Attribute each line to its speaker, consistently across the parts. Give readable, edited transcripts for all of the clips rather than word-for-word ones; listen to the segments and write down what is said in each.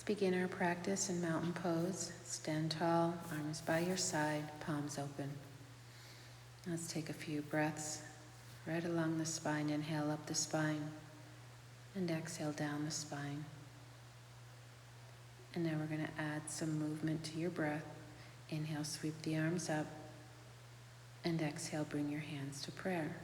Speaker 1: begin our practice in mountain pose. Stand tall, arms by your side, palms open. Let's take a few breaths right along the spine. Inhale up the spine and exhale down the spine. And now we're going to add some movement to your breath. Inhale, sweep the arms up, and exhale, bring your hands to prayer.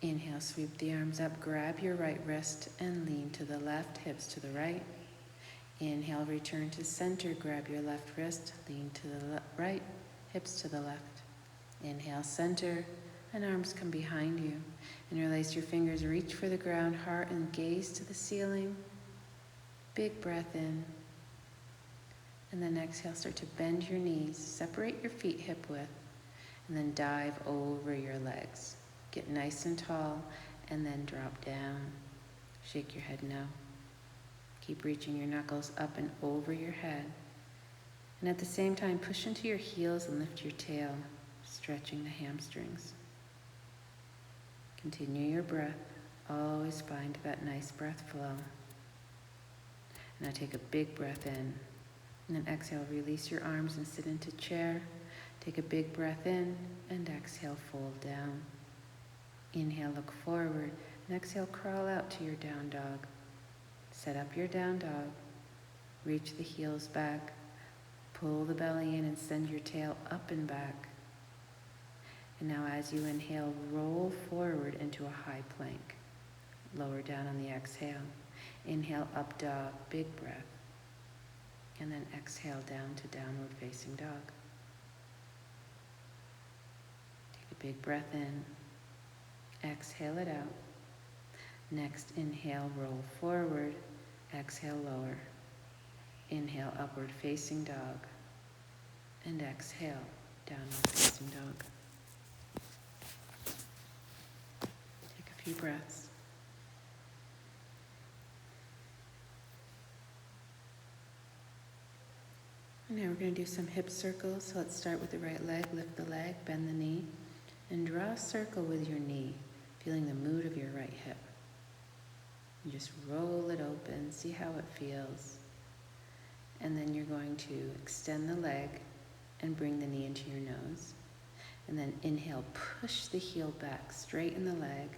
Speaker 1: Inhale, sweep the arms up, grab your right wrist and lean to the left, hips to the right. Inhale, return to center, grab your left wrist, lean to the right, hips to the left. Inhale, center, and arms come behind you. Interlace your fingers, reach for the ground, heart and gaze to the ceiling. Big breath in. And then exhale, start to bend your knees, separate your feet hip width, and then dive over your legs. Get nice and tall, and then drop down. Shake your head no. Keep reaching your knuckles up and over your head. And at the same time, push into your heels and lift your tail, stretching the hamstrings. Continue your breath. Always find that nice breath flow. Now take a big breath in. And then exhale, release your arms and sit into chair. Take a big breath in and exhale, fold down. Inhale, look forward, and exhale, crawl out to your down dog. Set up your down dog. Reach the heels back. Pull the belly in and send your tail up and back. And now as you inhale, roll forward into a high plank. Lower down on the exhale. Inhale, up dog, big breath. And then exhale down to downward facing dog. Take a big breath in. Exhale it out. Next, inhale, roll forward. Exhale, lower. Inhale, upward facing dog. And exhale, downward facing dog. Take a few breaths. Now we're going to do some hip circles. So let's start with the right leg. Lift the leg, bend the knee, and draw a circle with your knee, feeling the mood of your right hip. You just roll it open, see how it feels. And then you're going to extend the leg and bring the knee into your nose. And then inhale, push the heel back, straighten the leg.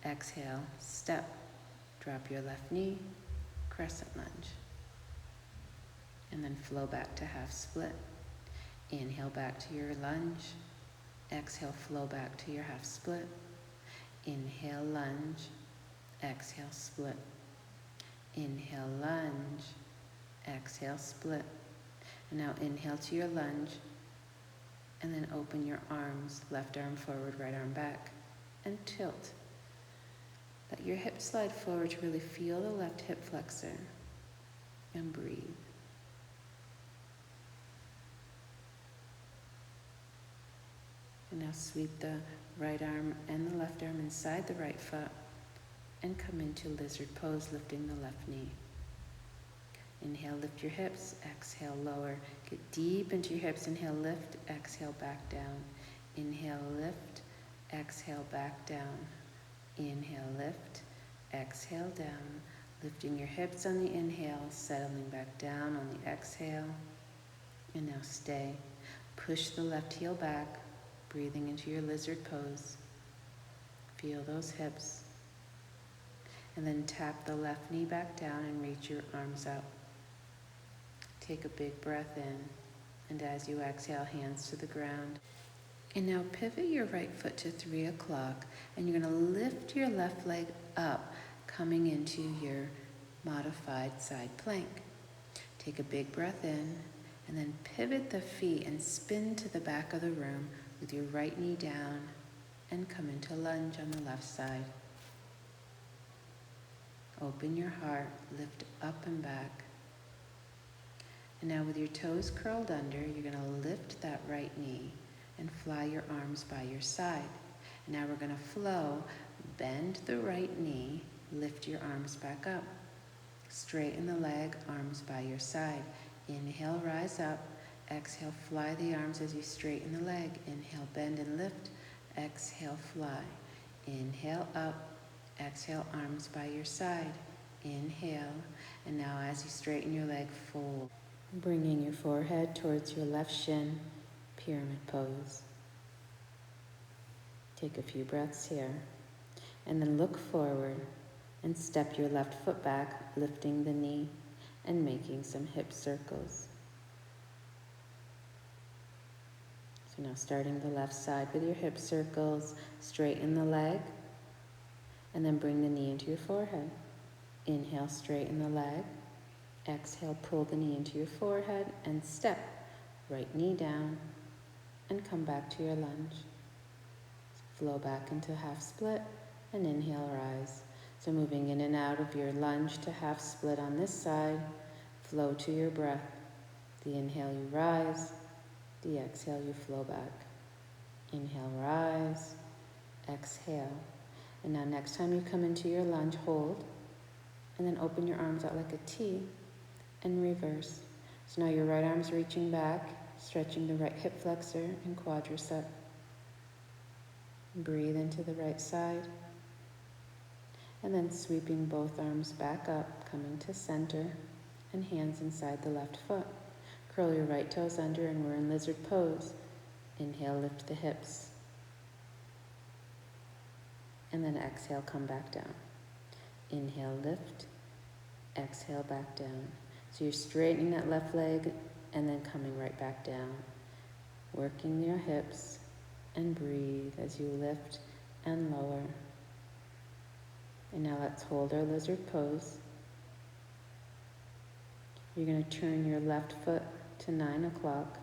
Speaker 1: Exhale, step, drop your left knee, crescent lunge. And then flow back to half split. Inhale back to your lunge. Exhale, flow back to your half split. Inhale, lunge. Exhale, split. Inhale, lunge. Exhale, split. And now inhale to your lunge. And then open your arms, left arm forward, right arm back, and tilt. Let your hips slide forward to really feel the left hip flexor. And breathe. And now sweep the right arm and the left arm inside the right foot and come into lizard pose, lifting the left knee. Inhale, lift your hips. Exhale, lower. Get deep into your hips. Inhale, lift. Exhale, back down. Inhale, lift. Exhale, back down. Inhale, lift. Exhale, down. Lifting your hips on the inhale, settling back down on the exhale. And now stay. Push the left heel back. Breathing into your lizard pose. Feel those hips. And then tap the left knee back down and reach your arms up. Take a big breath in. And as you exhale, hands to the ground. And now pivot your right foot to 3 o'clock. And you're going to lift your left leg up, coming into your modified side plank. Take a big breath in. And then pivot the feet and spin to the back of the room with your right knee down and come into lunge on the left side. Open your heart, lift up and back. And now with your toes curled under, you're going to lift that right knee and fly your arms by your side. And now we're going to flow, bend the right knee, lift your arms back up. Straighten the leg, arms by your side. Inhale, rise up. Exhale, fly the arms as you straighten the leg. Inhale, bend and lift. Exhale, fly. Inhale, up. Exhale, arms by your side. Inhale, and now as you straighten your leg, fold, bringing your forehead towards your left shin, pyramid pose. Take a few breaths here, and then look forward and step your left foot back, lifting the knee and making some hip circles. So now starting the left side with your hip circles, straighten the leg, and then bring the knee into your forehead. Inhale, straighten the leg. Exhale, pull the knee into your forehead and step. Right knee down and come back to your lunge. Flow back into half split and inhale, rise. So moving in and out of your lunge to half split on this side, flow to your breath. The inhale, you rise. The exhale, you flow back. Inhale, rise. Exhale. And now next time you come into your lunge, hold. And then open your arms out like a T and reverse. So now your right arm's reaching back, stretching the right hip flexor and quadricep. Breathe into the right side. And then sweeping both arms back up, coming to center, and hands inside the left foot. Curl your right toes under and we're in lizard pose. Inhale, lift the hips. And then exhale, come back down. Inhale, lift. Exhale, back down. So you're straightening that left leg and then coming right back down. Working your hips and breathe as you lift and lower. And now let's hold our lizard pose. You're going to turn your left foot to 9 o'clock.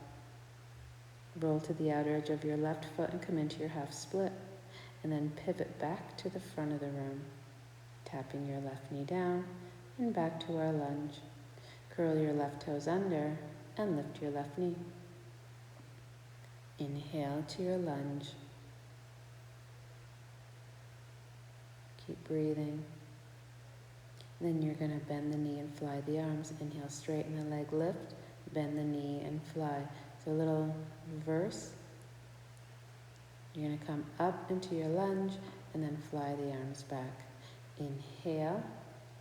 Speaker 1: Roll to the outer edge of your left foot and come into your half split. And then pivot back to the front of the room. Tapping your left knee down and back to our lunge. Curl your left toes under and lift your left knee. Inhale to your lunge. Keep breathing. Then you're going to bend the knee and fly the arms. Inhale, straighten the leg, lift, bend the knee and fly. So a little reverse. You're going to come up into your lunge and then fly the arms back. Inhale,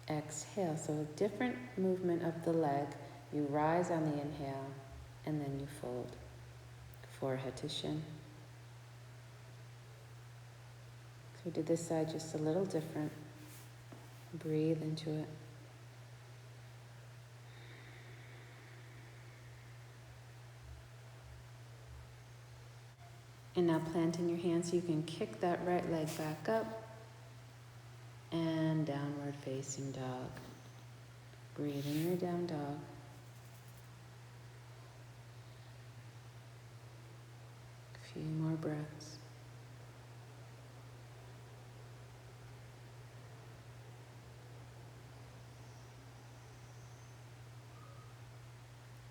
Speaker 1: exhale. So a different movement of the leg. You rise on the inhale and then you fold. Forehead to shin. So we did this side just a little different. Breathe into it. And now planting your hands so you can kick that right leg back up and downward facing dog. Breathe in your down dog. A few more breaths.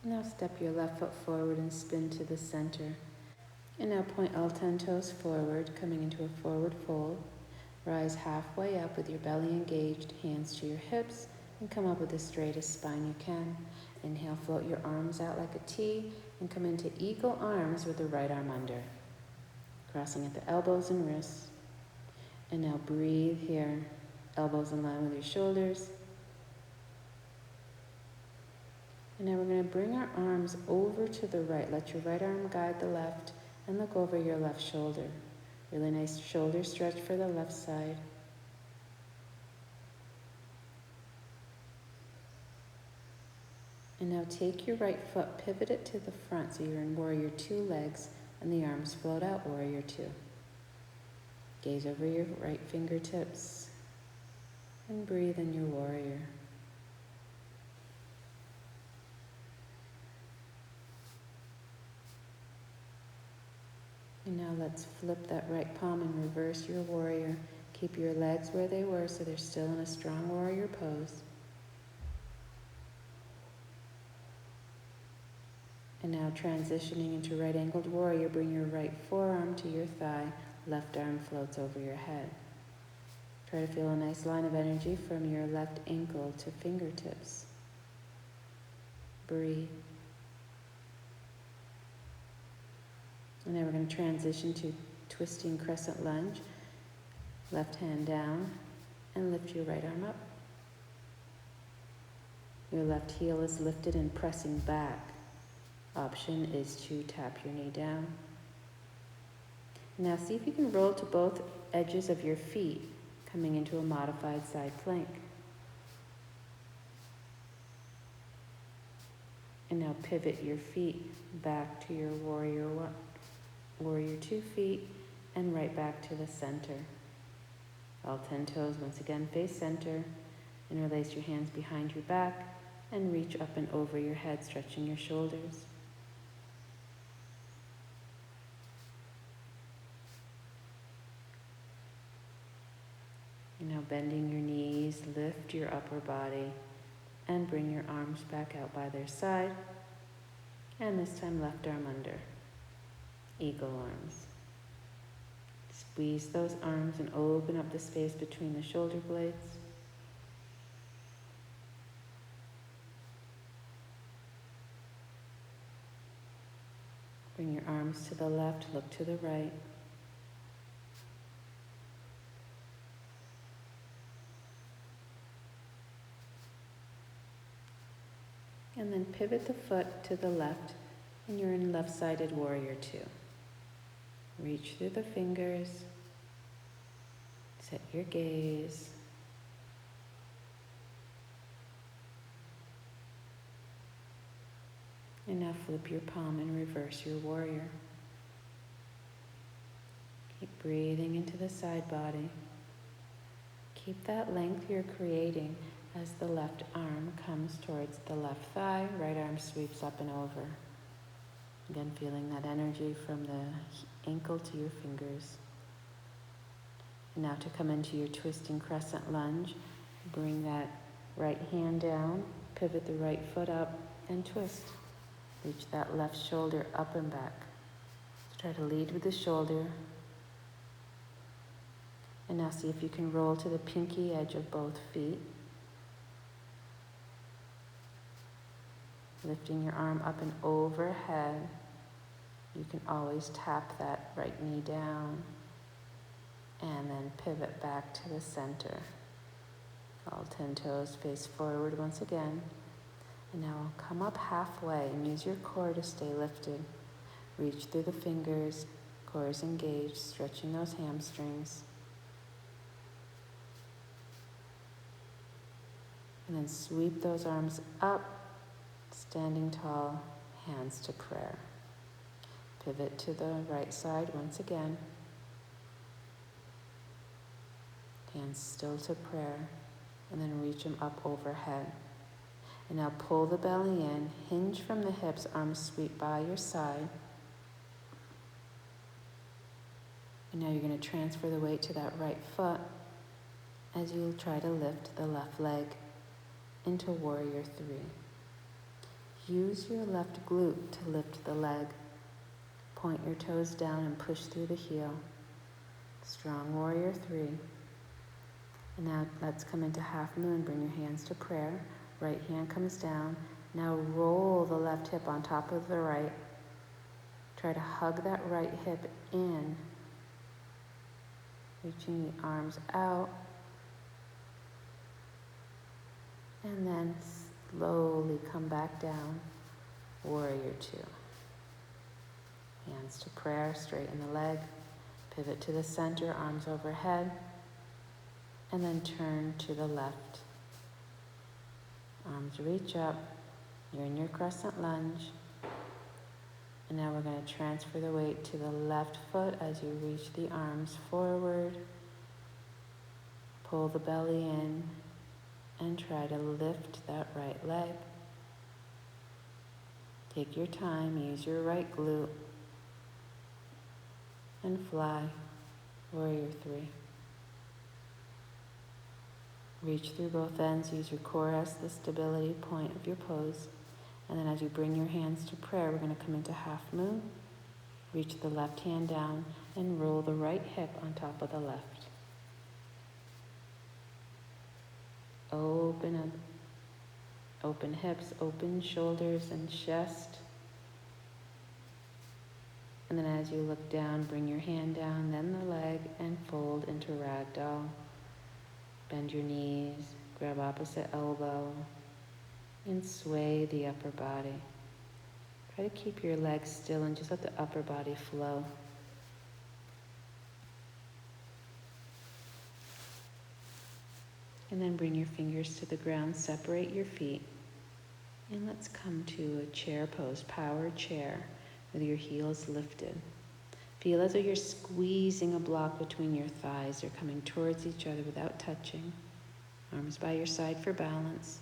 Speaker 1: Now step your left foot forward and spin to the center. And now point all 10 toes forward, coming into a forward fold. Rise halfway up with your belly engaged, hands to your hips, and come up with the straightest spine you can. Inhale, float your arms out like a T, and come into eagle arms with the right arm under. Crossing at the elbows and wrists. And now breathe here, elbows in line with your shoulders. And now we're going to bring our arms over to the right. Let your right arm guide the left and look over your left shoulder. Really nice shoulder stretch for the left side. And now take your right foot, pivot it to the front so you're in warrior 2 legs and the arms float out, warrior 2. Gaze over your right fingertips and breathe in your warrior. And now let's flip that right palm and reverse your warrior. Keep your legs where they were so they're still in a strong warrior pose. And now transitioning into right angled warrior, bring your right forearm to your thigh, left arm floats over your head. Try to feel a nice line of energy from your left ankle to fingertips. Breathe. And now we're going to transition to twisting crescent lunge. Left hand down and lift your right arm up. Your left heel is lifted and pressing back. Option is to tap your knee down. Now see if you can roll to both edges of your feet, coming into a modified side plank. And now pivot your feet back to your warrior 2 feet and right back to the center. All 10 toes once again face center, and release your hands behind your back and reach up and over your head, stretching your shoulders. Now bending your knees, lift your upper body and bring your arms back out by their side. And this time left arm under, eagle arms. Squeeze those arms and open up the space between the shoulder blades. Bring your arms to the left, look to the right. And then pivot the foot to the left, and you're in left-sided warrior 2. Reach through the fingers, set your gaze. And now flip your palm and reverse your warrior. Keep breathing into the side body. Keep that length you're creating as the left arm comes towards the left thigh, right arm sweeps up and over. Again, feeling that energy from the ankle to your fingers. And now to come into your twisting crescent lunge, bring that right hand down, pivot the right foot up, and twist. Reach that left shoulder up and back. So try to lead with the shoulder. And now see if you can roll to the pinky edge of both feet. Lifting your arm up and overhead. You can always tap that right knee down. And then pivot back to the center. All 10 toes face forward once again. And now come up halfway and use your core to stay lifted. Reach through the fingers, core is engaged, stretching those hamstrings. And then sweep those arms up, standing tall, hands to prayer. Pivot to the right side once again. Hands still to prayer, and then reach them up overhead. And now pull the belly in, hinge from the hips, arms sweep by your side. And now you're going to transfer the weight to that right foot as you try to lift the left leg into warrior 3. Use your left glute to lift the leg. Point your toes down and push through the heel. Strong warrior 3. And now let's come into half moon. Bring your hands to prayer. Right hand comes down. Now roll the left hip on top of the right. Try to hug that right hip in. Reaching the arms out. And then slowly come back down. Warrior 2. Hands to prayer, straighten the leg. Pivot to the center, arms overhead. And then turn to the left. Arms reach up. You're in your crescent lunge. And now we're going to transfer the weight to the left foot as you reach the arms forward. Pull the belly in and try to lift that right leg. Take your time, use your right glute, and fly, warrior 3. Reach through both ends, use your core as the stability point of your pose. And then as you bring your hands to prayer, we're going to come into half moon. Reach the left hand down and roll the right hip on top of the left. Open up, open hips, open shoulders and chest. And then as you look down, bring your hand down, then the leg, and fold into ragdoll. Bend your knees, grab opposite elbow. And sway the upper body. Try to keep your legs still and just let the upper body flow. And then bring your fingers to the ground, separate your feet. And let's come to a chair pose, power chair, with your heels lifted. Feel as though you're squeezing a block between your thighs. They're coming towards each other without touching. Arms by your side for balance.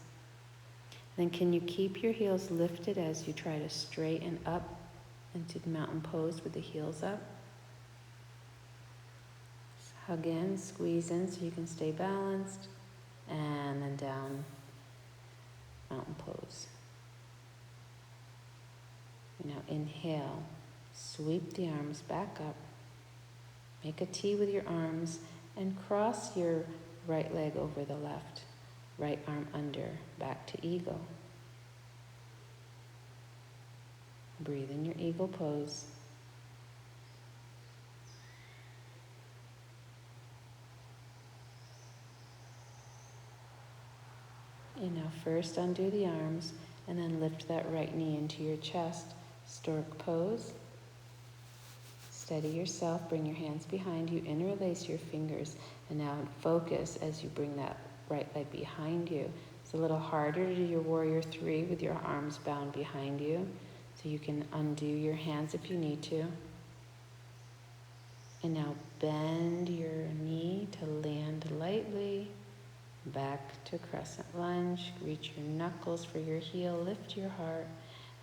Speaker 1: Then can you keep your heels lifted as you try to straighten up into the mountain pose with the heels up? Just hug in, squeeze in so you can stay balanced. And then down, mountain pose. Now inhale, sweep the arms back up. Make a T with your arms and cross your right leg over the left. Right arm under, back to eagle. Breathe in your eagle pose. And now first undo the arms and then lift that right knee into your chest. Stork pose. Steady yourself, bring your hands behind you, interlace your fingers, and now focus as you bring that right leg behind you. It's a little harder to do your warrior three with your arms bound behind you, so you can undo your hands if you need to. And now bend your knee to land lightly, back to crescent lunge, reach your knuckles for your heel, lift your heart,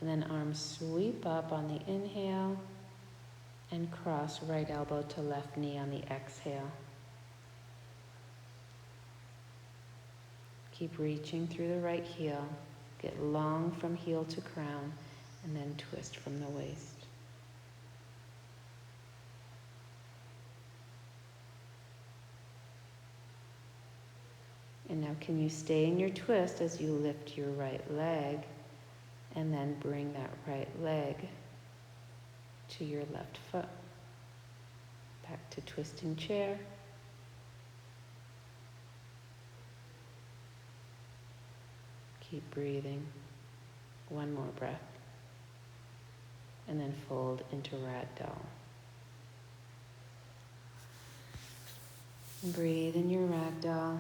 Speaker 1: and then arms sweep up on the inhale, and cross right elbow to left knee on the exhale. Keep reaching through the right heel. Get long from heel to crown, and then twist from the waist. And now can you stay in your twist as you lift your right leg, and then bring that right leg to your left foot. Back to twisting chair. Keep breathing. One more breath. And then fold into ragdoll. Breathe in your ragdoll.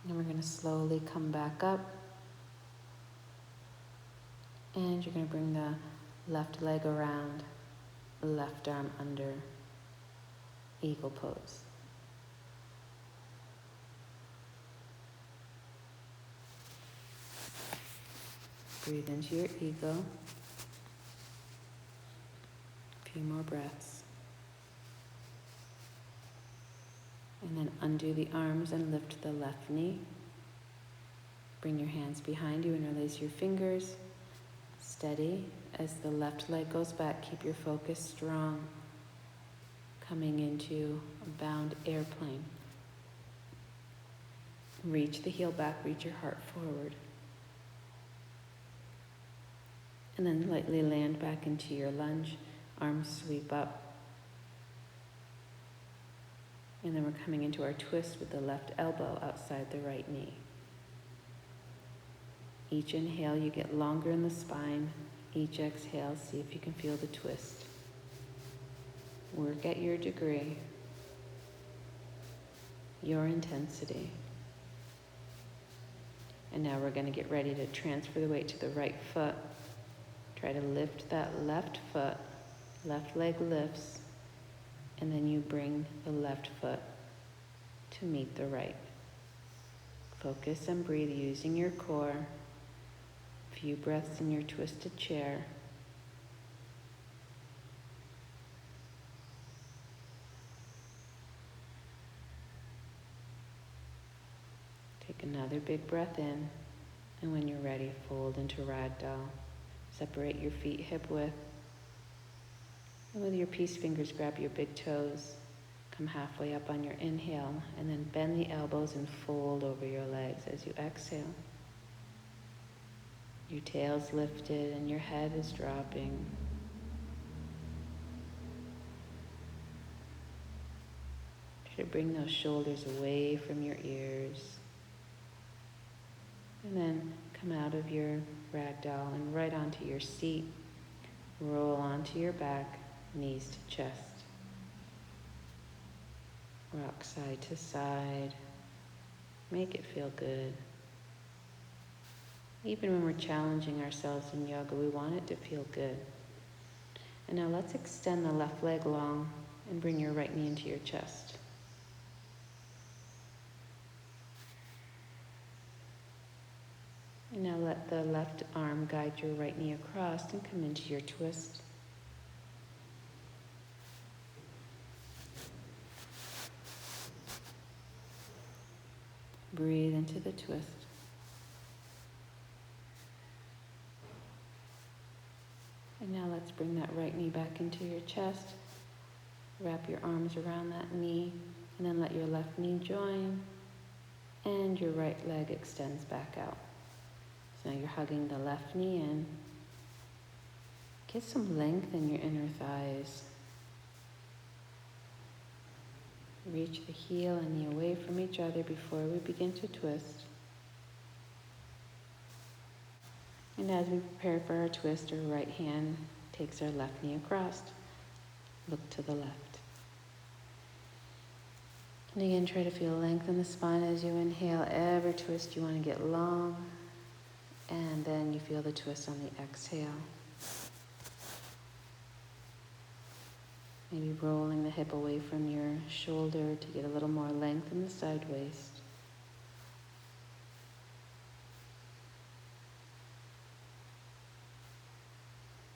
Speaker 1: And we're going to slowly come back up. And you're going to bring the left leg around, left arm under, eagle pose. Breathe into your eagle. A few more breaths. And then undo the arms and lift the left knee. Bring your hands behind you, interlace your fingers. Steady as the left leg goes back. Keep your focus strong. Coming into a bound airplane. Reach the heel back, reach your heart forward. And then lightly land back into your lunge. Arms sweep up. And then we're coming into our twist with the left elbow outside the right knee. Each inhale, you get longer in the spine. Each exhale, see if you can feel the twist. Work at your degree, your intensity. And now we're going to get ready to transfer the weight to the right foot. Try to lift that left foot. Left leg lifts. And then you bring the left foot to meet the right. Focus and breathe using your core. Few breaths in your twisted chair. Take another big breath in, and when you're ready, fold into ragdoll. Separate your feet hip width. And with your peace fingers, grab your big toes. Come halfway up on your inhale, and then bend the elbows and fold over your legs as you exhale. Your tail's lifted and your head is dropping. Try Try to bring those shoulders away from your ears. And then come out of your ragdoll and right onto your seat. Roll onto your back, knees to chest. Rock side to side. Make it feel good. Even when we're challenging ourselves in yoga, we want it to feel good. And now let's extend the left leg long and bring your right knee into your chest. And now let the left arm guide your right knee across and come into your twist. Breathe into the twist. And now let's bring that right knee back into your chest. Wrap your arms around that knee and then let your left knee join and your right leg extends back out. So now you're hugging the left knee in. Get some length in your inner thighs. Reach the heel and knee away from each other before we begin to twist. And as we prepare for our twist, our right hand takes our left knee across. Look to the left. And again, try to feel length in the spine as you inhale. Every twist you want to get long. And then you feel the twist on the exhale. Maybe rolling the hip away from your shoulder to get a little more length in the side waist.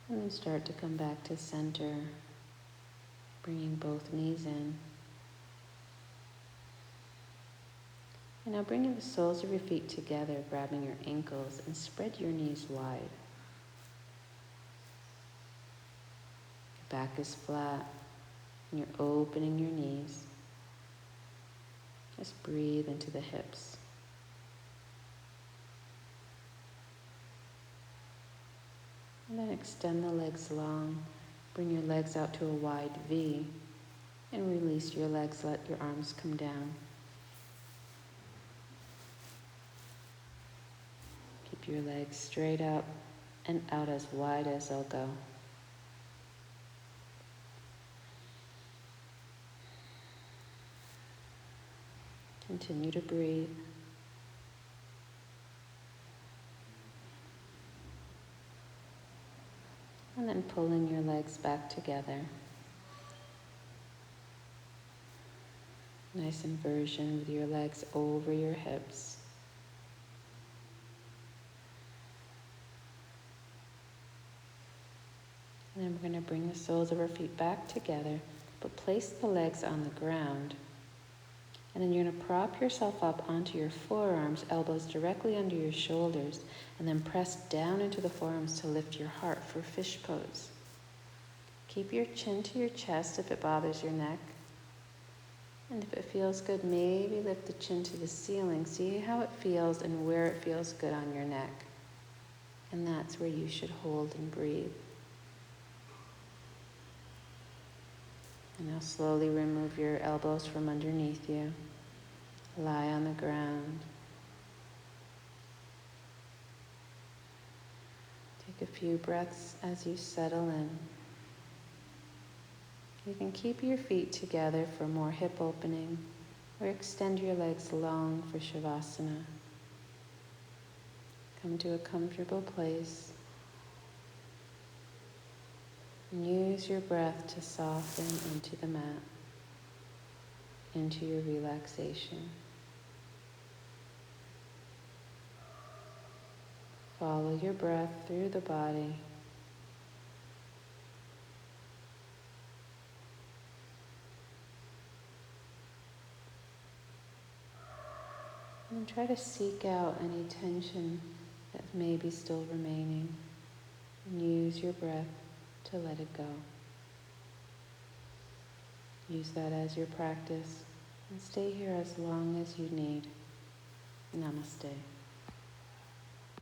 Speaker 1: And then start to come back to center, bringing both knees in. And now bringing the soles of your feet together, grabbing your ankles, and spread your knees wide. Your back is flat, and you're opening your knees. Just breathe into the hips. And then extend the legs long. Bring your legs out to a wide V, and release your legs, let your arms come down. Keep your legs straight up and out as wide as they'll go. Continue to breathe. And then pulling your legs back together. Nice inversion with your legs over your hips. And then we're going to bring the soles of our feet back together, but place the legs on the ground. And then you're going to prop yourself up onto your forearms, elbows directly under your shoulders, and then press down into the forearms to lift your heart for fish pose. Keep your chin to your chest if it bothers your neck. And if it feels good, maybe lift the chin to the ceiling. See how it feels and where it feels good on your neck. And that's where you should hold and breathe. And now slowly remove your elbows from underneath you. Lie on the ground. Take a few breaths as you settle in. You can keep your feet together for more hip opening, or extend your legs long for Shavasana. Come to a comfortable place. And use your breath to soften into the mat, into your relaxation. Follow your breath through the body. And try to seek out any tension that may be still remaining. And use your breath to let it go. Use that as your practice and stay here as long as you need. Namaste.